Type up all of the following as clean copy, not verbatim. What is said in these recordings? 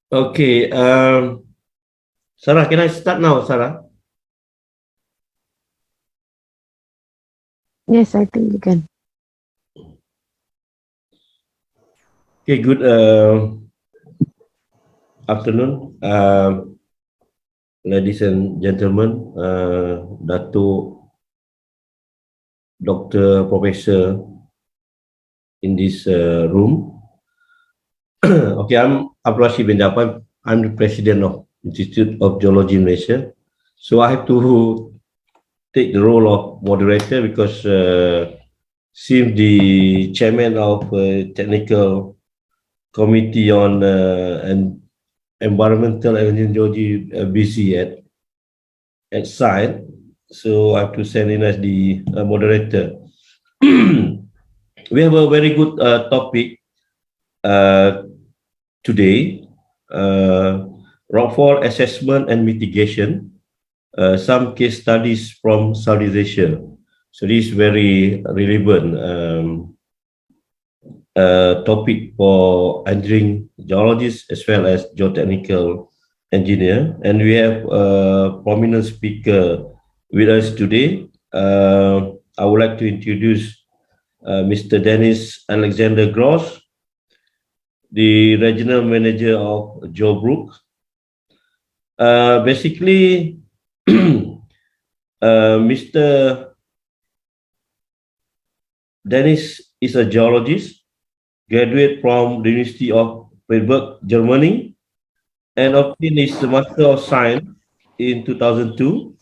Okay, Sarah, can I start now, Sarah? Yes, I think you can. Okay, good afternoon, ladies and gentlemen, Dato, Doctor, Professor in this room. Okay, I'm Abdul Rashid bin Japan. I'm the president of Institute of Geology Malaysia. So I have to take the role of moderator because since the chairman of technical committee on and environmental and geology busy at site, so I have to send in as the moderator. We have a very good topic uh, today, rockfall assessment and mitigation, some case studies from Southeast Asia. So this is very relevant topic for engineering geologists as well as geotechnical engineer. And we have a prominent speaker with us today. I would like to introduce Mr. Dennis Alexander Gross, the regional manager of Joe Brook. Basically, Mr. Dennis is a geologist, graduate from the University of Freiburg, Germany, and obtained his Master of Science in 2002.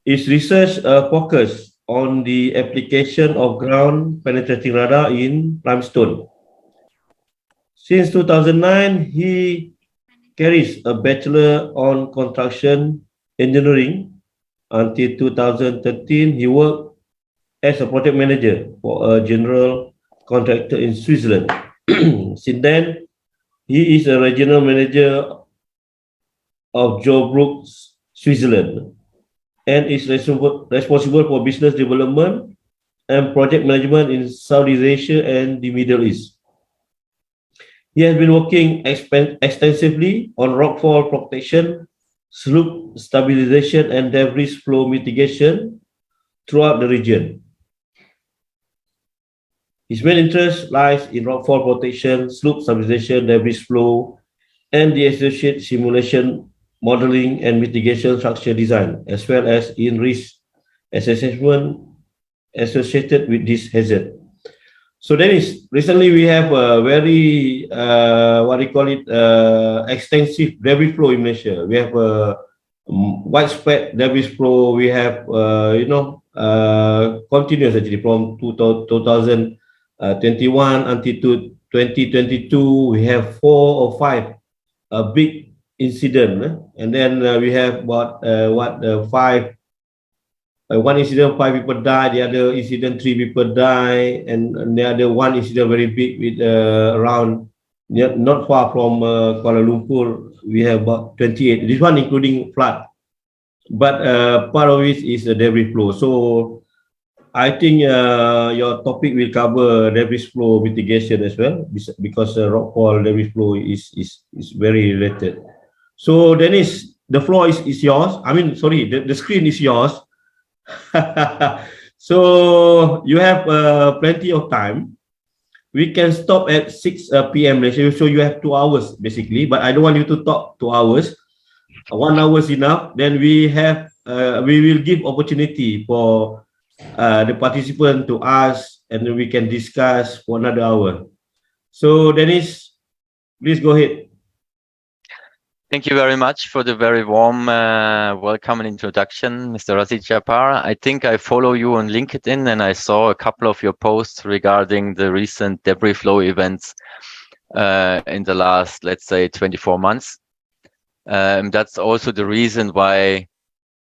His research focused on the application of ground penetrating radar in limestone. Since 2009, he carries a Bachelor on Construction Engineering. Until 2013, he worked as a project manager for a general contractor in Switzerland. Since then, he is a regional manager of Joe Brooks, Switzerland, and is responsible for business development and project management in Southeast Asia and the Middle East. He has been working extensively on rockfall protection, slope stabilization, and debris flow mitigation throughout the region. His main interest lies in rockfall protection, slope stabilization, debris flow, and the associated simulation, modeling, and mitigation structure design, as well as in risk assessment associated with this hazard. So Dennis, recently we have a very what do you call it extensive debris flow in Malaysia. We have a widespread debris flow. We have continuous actually from 2021 until to 2022. We have 4 or 5 big incident, and then we have about five. One incident, 5 people die. The other incident, 3 people die, and the other one incident very big with around not far from Kuala Lumpur. We have about 28. This one including flood, but part of it is the debris flow. So I think your topic will cover debris flow mitigation as well, because rockfall debris flow is very related. So Dennis, the floor is yours. I mean, sorry, the screen is yours. So you have plenty of time. We can stop at 6 p.m. Malaysia, so you have 2 hours basically. But I don't want you to talk 2 hours. 1 hour is enough. Then we will give opportunity for the participant to ask, and then we can discuss for another hour. So Dennis, please go ahead. Thank you very much for the very warm welcome and introduction, Mr. Razid Japar. I think I follow you on LinkedIn, and I saw a couple of your posts regarding the recent debris flow events in the last, let's say, 24 months. That's also the reason why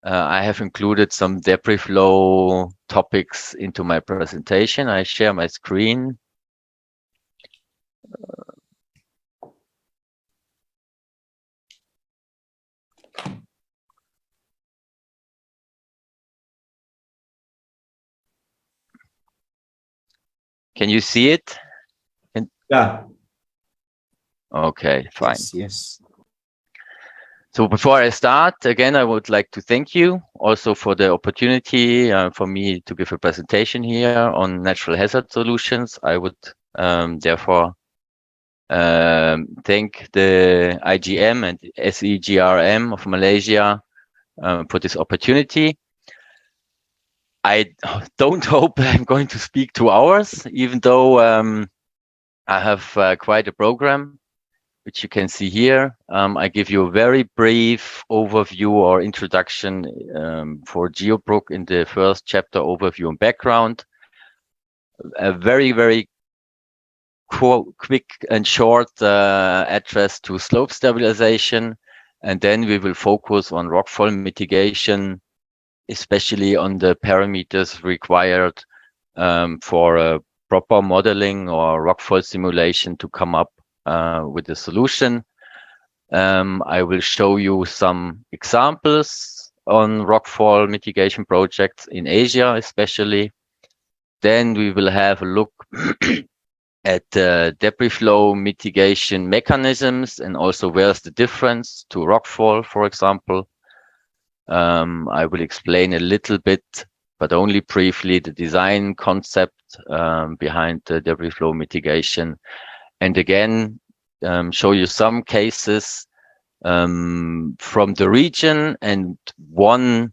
I have included some debris flow topics into my presentation. I share my screen. Can you see it? Yeah. Okay, fine. Yes. So before I start, again, I would like to thank you also for the opportunity for me to give a presentation here on natural hazard solutions. I would therefore thank the IGM and SEGRM of Malaysia for this opportunity. I don't hope I'm going to speak 2 hours, even though I have quite a program, which you can see here. I give you a very brief overview or introduction for GeoBrook in the first chapter, overview and background. A very, very quick and short address to slope stabilization. And then we will focus on rockfall mitigation, especially on the parameters required for a proper modeling or rockfall simulation to come up with a solution. I will show you some examples on rockfall mitigation projects in Asia, especially. Then we will have a look at debris flow mitigation mechanisms and also where's the difference to rockfall, for example. I will explain a little bit, but only briefly, the design concept behind the debris flow mitigation. And again, show you some cases from the region and one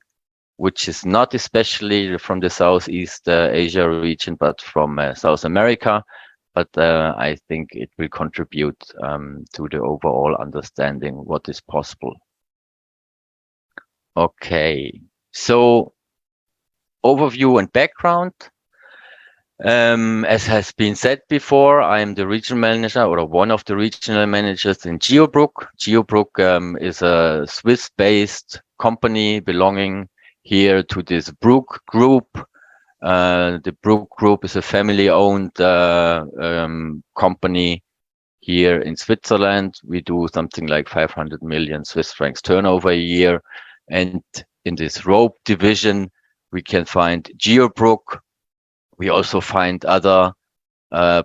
which is not especially from the Southeast Asia region, but from South America. But I think it will contribute to the overall understanding what is possible. Okay, so overview and background. As has been said before, I am the regional manager or one of the regional managers in GeoBrook. GeoBrook is a Swiss-based company belonging here to this Brook Group. The Brook Group is a family-owned company here in Switzerland. We do something like 500 million Swiss francs turnover a year. And in this rope division, we can find GeoBrook. We also find other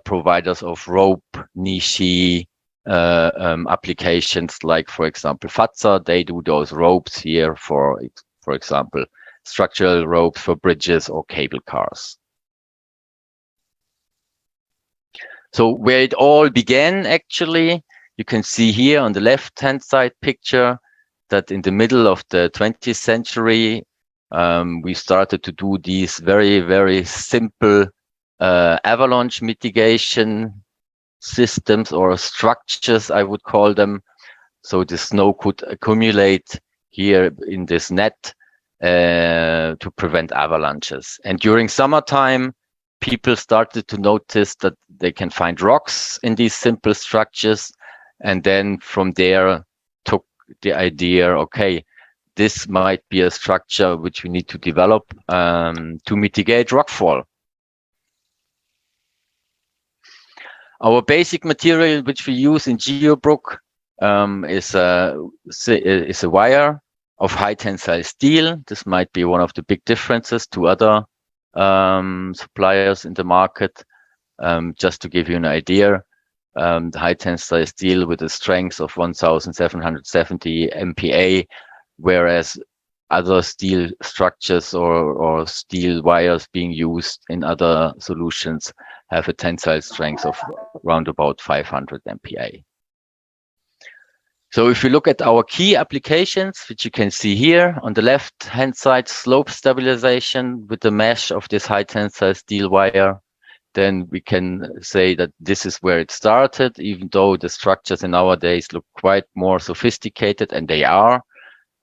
providers of rope niche applications, like, for example, Fazer. They do those ropes here for example, structural ropes for bridges or cable cars. So where it all began, actually, you can see here on the left-hand side picture that in the middle of the 20th century, we started to do these very, very simple avalanche mitigation systems or structures, I would call them. So the snow could accumulate here in this net to prevent avalanches. And during summertime, people started to notice that they can find rocks in these simple structures. And then from there took the idea, okay, this might be a structure which we need to develop to mitigate rockfall. Our basic material which we use in GeoBrook is a wire of high tensile steel. This might be one of the big differences to other suppliers in the market. Just to give you an idea, the high tensile steel with a strength of 1,770 MPa, whereas other steel structures or steel wires being used in other solutions have a tensile strength of around about 500 MPa. So if you look at our key applications, which you can see here on the left-hand side, slope stabilization with the mesh of this high tensile steel wire, then we can say that this is where it started, even though the structures in nowadays look quite more sophisticated, and they are.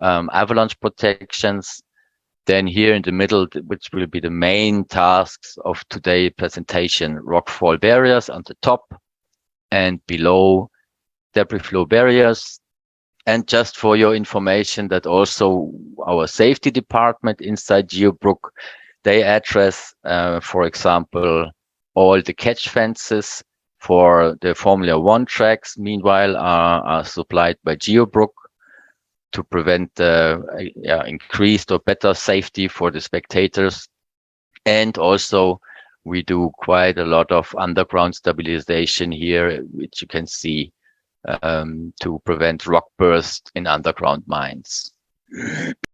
Avalanche protections. Then here in the middle, which will be the main tasks of today's presentation, rockfall barriers on the top and below, debris flow barriers. And just for your information, that also our safety department inside GeoBrook, they address, for example, all the catch fences for the Formula One tracks, meanwhile, are supplied by GeoBrook to prevent increased or better safety for the spectators. And also, we do quite a lot of underground stabilization here, which you can see to prevent rock burst in underground mines.